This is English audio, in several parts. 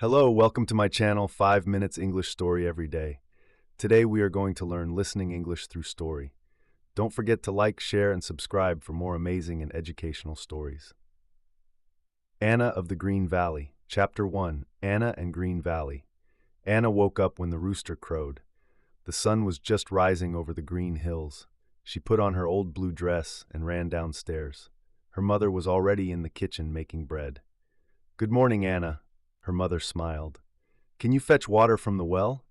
Hello, welcome to my channel, 5 Minutes English Story Every Day. Today we are going to learn listening English through story. Don't forget to like, share, and subscribe for more amazing and educational stories. Anna of the Green Valley, Chapter 1, Anna and Green Valley. Anna woke up when the rooster crowed. The sun was just rising over the green hills. She put on her old blue dress and ran downstairs. Her mother was already in the kitchen making bread. "Good morning, Anna." Her mother smiled. "Can you fetch water from the well?"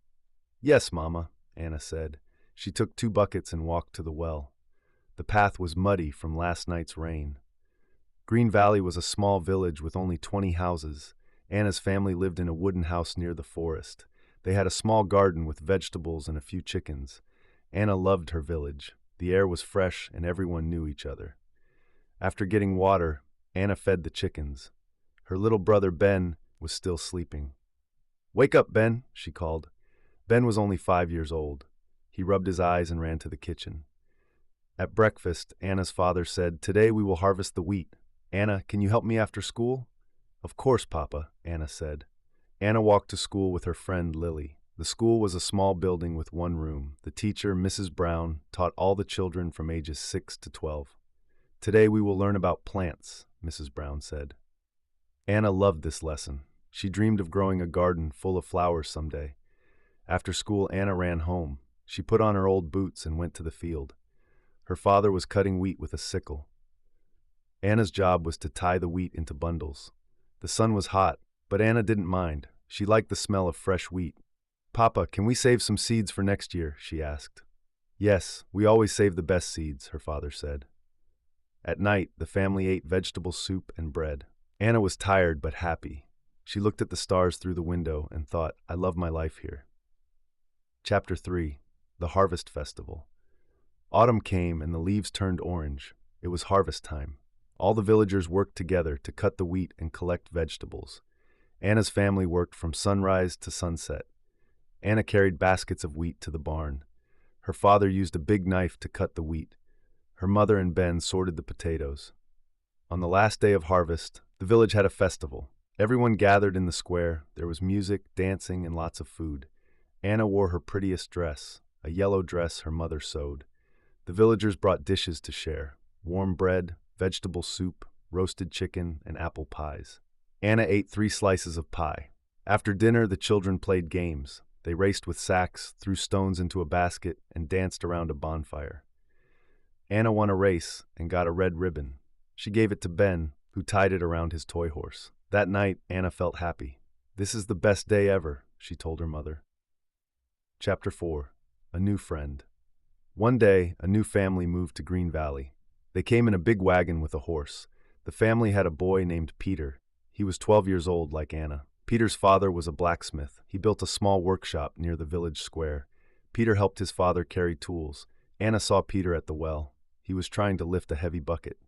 "Yes, Mama," Anna said. She took 2 buckets and walked to the well. The path was muddy from last night's rain. Green Valley was a small village with only 20 houses. Anna's family lived in a wooden house near the forest. They had a small garden with vegetables and a few chickens. Anna loved her village. The air was fresh and everyone knew each other. After getting water, Anna fed the chickens. Her little brother Ben was still sleeping. "Wake up, Ben," she called. Ben was only 5 years old. He rubbed his eyes and ran to the kitchen. At breakfast, Anna's father said, "Today we will harvest the wheat. Anna, can you help me after school?" "Of course, Papa," Anna said. Anna walked to school with her friend Lily. The school was a small building with 1 room. The teacher, Mrs. Brown, taught all the children from ages 6 to 12. "Today we will learn about plants," Mrs. Brown said. Anna loved this lesson. She dreamed of growing a garden full of flowers someday. After school, Anna ran home. She put on her old boots and went to the field. Her father was cutting wheat with a sickle. Anna's job was to tie the wheat into bundles. The sun was hot, but Anna didn't mind. She liked the smell of fresh wheat. "Papa, can we save some seeds for next year?" she asked. "Yes, we always save the best seeds," her father said. At night, the family ate vegetable soup and bread. Anna was tired but happy. She looked at the stars through the window and thought, "I love my life here." Chapter 3, The Harvest Festival. Autumn came and the leaves turned orange. It was harvest time. All the villagers worked together to cut the wheat and collect vegetables. Anna's family worked from sunrise to sunset. Anna carried baskets of wheat to the barn. Her father used a big knife to cut the wheat. Her mother and Ben sorted the potatoes. On the last day of harvest, the village had a festival. Everyone gathered in the square. There was music, dancing, and lots of food. Anna wore her prettiest dress, a yellow dress her mother sewed. The villagers brought dishes to share: warm bread, vegetable soup, roasted chicken, and apple pies. Anna ate 3 slices of pie. After dinner, the children played games. They raced with sacks, threw stones into a basket, and danced around a bonfire. Anna won a race and got a red ribbon. She gave it to Ben, who tied it around his toy horse. That night, Anna felt happy. "This is the best day ever," she told her mother. Chapter 4, A New Friend. One day, a new family moved to Green Valley. They came in a big wagon with a horse. The family had a boy named Peter. He was 12 years old, like Anna. Peter's father was a blacksmith. He built a small workshop near the village square. Peter helped his father carry tools. Anna saw Peter at the well. He was trying to lift a heavy bucket.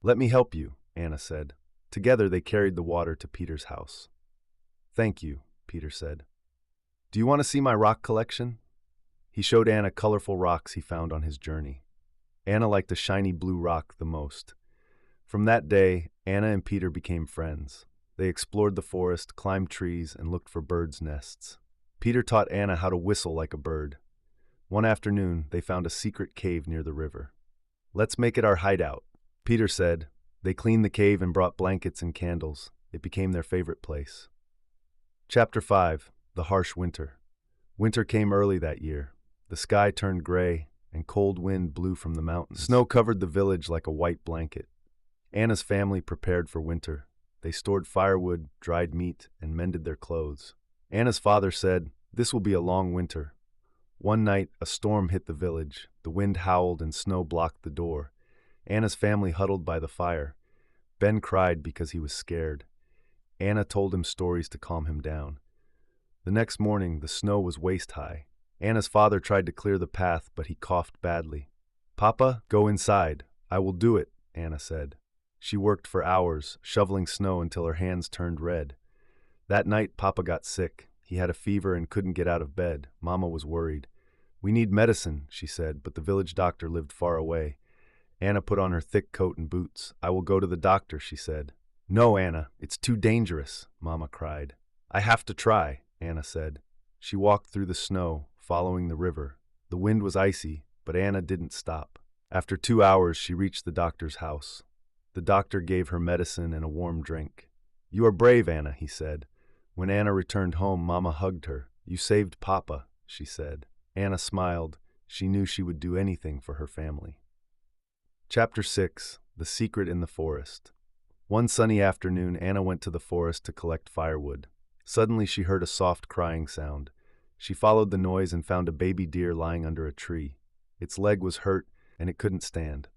"Let me help you," Anna said. Together they carried the water to Peter's house. "Thank you," Peter said. "Do you want to see my rock collection?" He showed Anna colorful rocks he found on his journey. Anna liked a shiny blue rock the most. From that day, Anna and Peter became friends. They explored the forest, climbed trees, and looked for birds' nests. Peter taught Anna how to whistle like a bird. One afternoon, they found a secret cave near the river. "Let's make it our hideout," Peter said. They cleaned the cave and brought blankets and candles. It became their favorite place. Chapter 5, The Harsh Winter. Winter came early that year. The sky turned gray, and cold wind blew from the mountains. Snow covered the village like a white blanket. Anna's family prepared for winter. They stored firewood, dried meat, and mended their clothes. Anna's father said, "This will be a long winter." One night, a storm hit the village. The wind howled and snow blocked the door. Anna's family huddled by the fire. Ben cried because he was scared. Anna told him stories to calm him down. The next morning, the snow was waist-high. Anna's father tried to clear the path, but he coughed badly. "Papa, go inside. I will do it," Anna said. She worked for hours, shoveling snow until her hands turned red. That night, Papa got sick. He had a fever and couldn't get out of bed. Mama was worried. "We need medicine," she said, but the village doctor lived far away. Anna put on her thick coat and boots. "I will go to the doctor," she said. No, Anna, it's too dangerous, Mama cried. I have to try, Anna said. She walked through the snow, following the river. The wind was icy, but Anna didn't stop. After 2 hours, she reached the doctor's house. The doctor gave her medicine and a warm drink. You are brave, Anna, he said. When Anna returned home, Mama hugged her. You saved Papa, she said. Anna smiled. She knew she would do anything for her family. Chapter 6. The Secret in the Forest. One sunny afternoon, Anna went to the forest to collect firewood. Suddenly she heard a soft crying sound. She followed the noise and found a baby deer lying under a tree. Its leg was hurt, and it couldn't stand.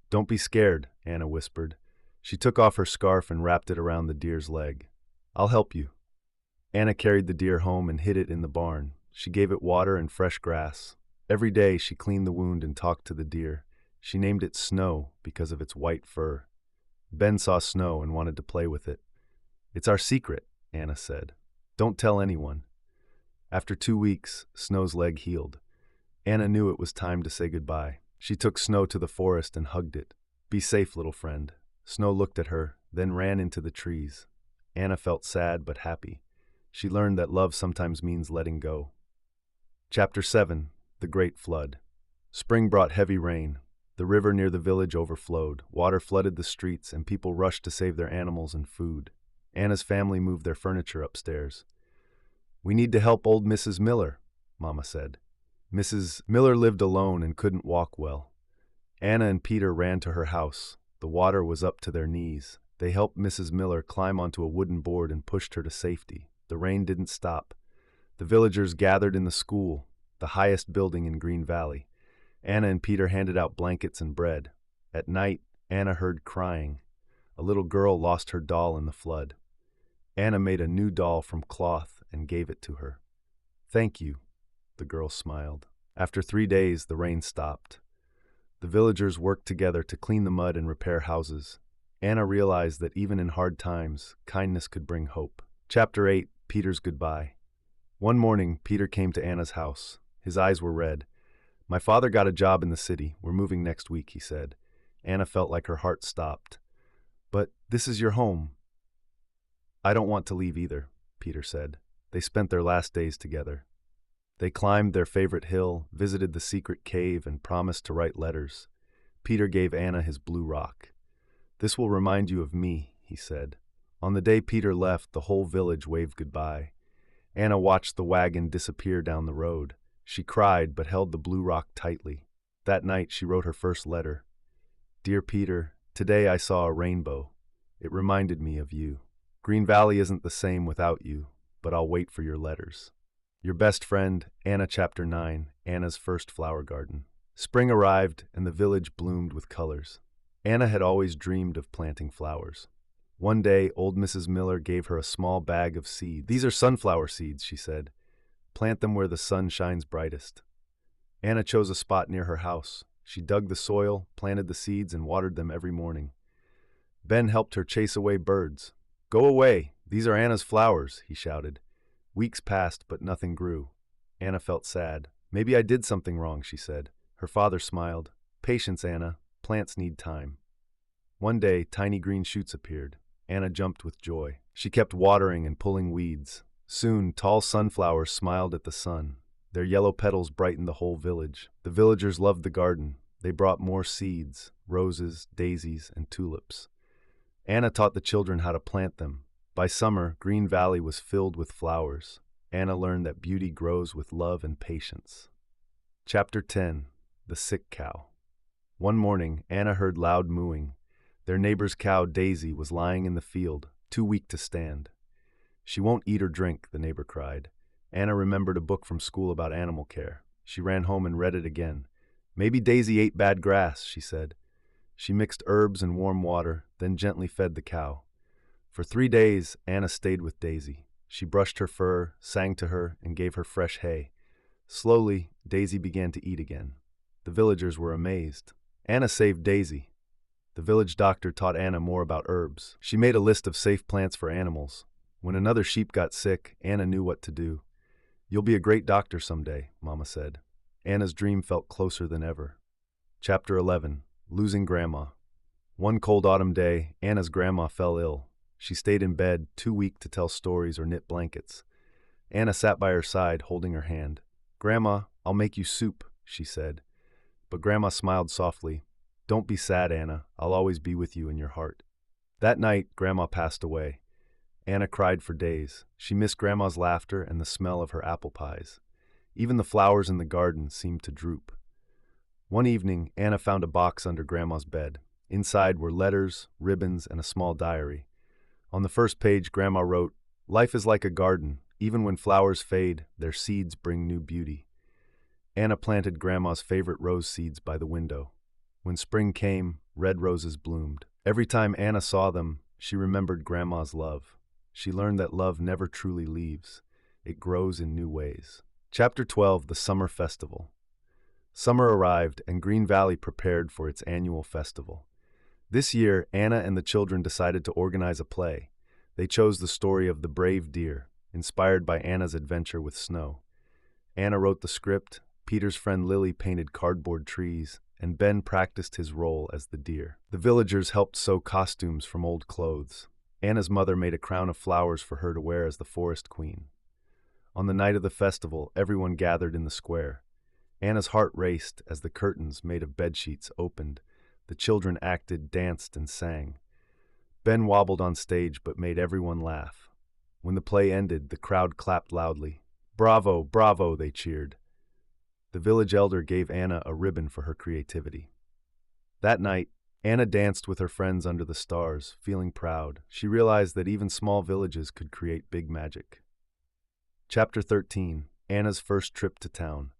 Don't be scared, Anna whispered. She took off her scarf and wrapped it around the deer's leg. I'll help you. Anna carried the deer home and hid it in the barn. She gave it water and fresh grass. Every day she cleaned the wound and talked to the deer. She named it Snow because of its white fur. Ben saw Snow and wanted to play with it. It's our secret, Anna said. Don't tell anyone. After 2 weeks, Snow's leg healed. Anna knew it was time to say goodbye. She took Snow to the forest and hugged it. Be safe, little friend. Snow looked at her, then ran into the trees. Anna felt sad but happy. She learned that love sometimes means letting go. Chapter 7. The Great Flood. Spring brought heavy rain. The river near the village overflowed. Water flooded the streets, and people rushed to save their animals and food. Anna's family moved their furniture upstairs. We need to help old Mrs. Miller, Mama said. Mrs. Miller lived alone and couldn't walk well. Anna and Peter ran to her house. The water was up to their knees. They helped Mrs. Miller climb onto a wooden board and pushed her to safety. The rain didn't stop. The villagers gathered in the school, the highest building in Green Valley. Anna and Peter handed out blankets and bread. At night, Anna heard crying. A little girl lost her doll in the flood. Anna made a new doll from cloth and gave it to her. Thank you, the girl smiled. After 3 days, the rain stopped. The villagers worked together to clean the mud and repair houses. Anna realized that even in hard times, kindness could bring hope. Chapter 8. Peter's Goodbye. One morning, Peter came to Anna's house. His eyes were red. My father got a job in the city. We're moving next week, he said. Anna felt like her heart stopped. But this is your home. I don't want to leave either, Peter said. They spent their last days together. They climbed their favorite hill, visited the secret cave, and promised to write letters. Peter gave Anna his blue rock. This will remind you of me, he said. On the day Peter left, the whole village waved goodbye. Anna watched the wagon disappear down the road. She cried but held the blue rock tightly. That night she wrote her first letter. Dear Peter, today I saw a rainbow. It reminded me of you. Green Valley isn't the same without you, but I'll wait for your letters. Your best friend, Anna. Chapter 9. Anna's First Flower Garden. Spring arrived and the village bloomed with colors. Anna had always dreamed of planting flowers. One day, old Mrs. Miller gave her a small bag of seeds. These are sunflower seeds, she said. Plant them where the sun shines brightest. Anna chose a spot near her house. She dug the soil, planted the seeds, and watered them every morning. Ben helped her chase away birds. Go away, these are Anna's flowers, he shouted. Weeks passed, but nothing grew. Anna felt sad. Maybe I did something wrong, she said. Her father smiled. Patience, Anna. Plants need time. One day, tiny green shoots appeared. Anna jumped with joy. She kept watering and pulling weeds. Soon, tall sunflowers smiled at the sun. Their yellow petals brightened the whole village. The villagers loved the garden. They brought more seeds, roses, daisies, and tulips. Anna taught the children how to plant them. By summer, Green Valley was filled with flowers. Anna learned that beauty grows with love and patience. Chapter 10. The Sick Cow. One morning, Anna heard loud mooing. Their neighbor's cow, Daisy, was lying in the field, too weak to stand. She won't eat or drink, the neighbor cried. Anna remembered a book from school about animal care. She ran home and read it again. Maybe Daisy ate bad grass, she said. She mixed herbs and warm water, then gently fed the cow. For 3 days, Anna stayed with Daisy. She brushed her fur, sang to her, and gave her fresh hay. Slowly, Daisy began to eat again. The villagers were amazed. Anna saved Daisy. The village doctor taught Anna more about herbs. She made a list of safe plants for animals. When another sheep got sick, Anna knew what to do. You'll be a great doctor someday, Mama said. Anna's dream felt closer than ever. Chapter 11. Losing Grandma. One cold autumn day, Anna's grandma fell ill. She stayed in bed, too weak to tell stories or knit blankets. Anna sat by her side, holding her hand. "Grandma, I'll make you soup," she said. But Grandma smiled softly. "Don't be sad, Anna. I'll always be with you in your heart." That night, Grandma passed away. Anna cried for days. She missed Grandma's laughter and the smell of her apple pies. Even the flowers in the garden seemed to droop. One evening, Anna found a box under Grandma's bed. Inside were letters, ribbons, and a small diary. On the first page, Grandma wrote, "Life is like a garden. Even when flowers fade, their seeds bring new beauty." Anna planted Grandma's favorite rose seeds by the window. When spring came, red roses bloomed. Every time Anna saw them, she remembered Grandma's love. She learned that love never truly leaves. It grows in new ways. Chapter 12, The Summer Festival. Summer arrived, and Green Valley prepared for its annual festival. This year, Anna and the children decided to organize a play. They chose the story of The Brave Deer, inspired by Anna's adventure with snow. Anna wrote the script, Peter's friend Lily painted cardboard trees, and Ben practiced his role as the deer. The villagers helped sew costumes from old clothes. Anna's mother made a crown of flowers for her to wear as the forest queen. On the night of the festival, everyone gathered in the square. Anna's heart raced as the curtains made of bedsheets opened. The children acted, danced, and sang. Ben wobbled on stage but made everyone laugh. When the play ended, the crowd clapped loudly. "Bravo, bravo," they cheered. The village elder gave Anna a ribbon for her creativity. That night, Anna danced with her friends under the stars, feeling proud. She realized that even small villages could create big magic. Chapter 13, Anna's First Trip to Town.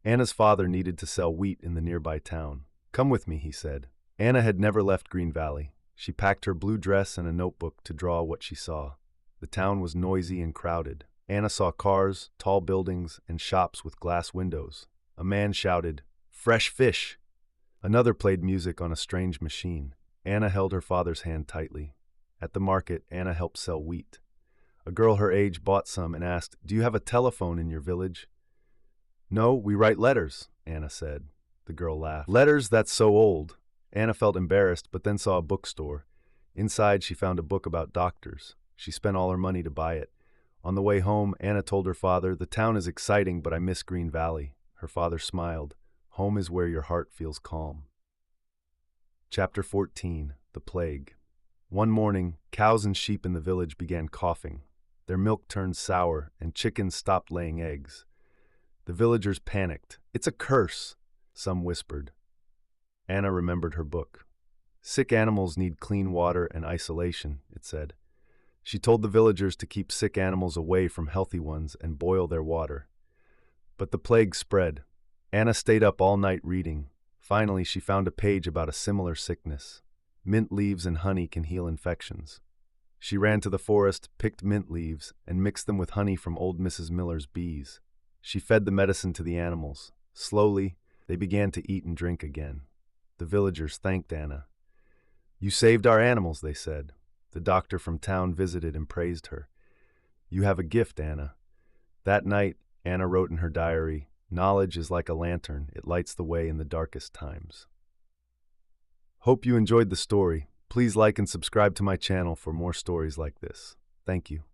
Anna's father needed to sell wheat in the nearby town. "Come with me," he said. Anna had never left Green Valley. She packed her blue dress and a notebook to draw what she saw. The town was noisy and crowded. Anna saw cars, tall buildings, and shops with glass windows. A man shouted, "Fresh fish!" Another played music on a strange machine. Anna held her father's hand tightly. At the market, Anna helped sell wheat. A girl her age bought some and asked, "Do you have a telephone in your village?" "No, we write letters," Anna said. The girl laughed. "Letters? That's so old." Anna felt embarrassed, but then saw a bookstore. Inside, she found a book about doctors. She spent all her money to buy it. On the way home, Anna told her father, "The town is exciting, but I miss Green Valley." Her father smiled. Home is where your heart feels calm. Chapter 14, The Plague. One morning, cows and sheep in the village began coughing. Their milk turned sour, and chickens stopped laying eggs. The villagers panicked. "It's a curse," some whispered. Anna remembered her book. "Sick animals need clean water and isolation," it said. She told the villagers to keep sick animals away from healthy ones and boil their water. But the plague spread. Anna stayed up all night reading. Finally, she found a page about a similar sickness. Mint leaves and honey can heal infections. She ran to the forest, picked mint leaves, and mixed them with honey from old Mrs. Miller's bees. She fed the medicine to the animals. Slowly, they began to eat and drink again. The villagers thanked Anna. "You saved our animals," they said. The doctor from town visited and praised her. "You have a gift, Anna." That night, Anna wrote in her diary, "Knowledge is like a lantern. It lights the way in the darkest times." Hope you enjoyed the story. Please like and subscribe to my channel for more stories like this. Thank you.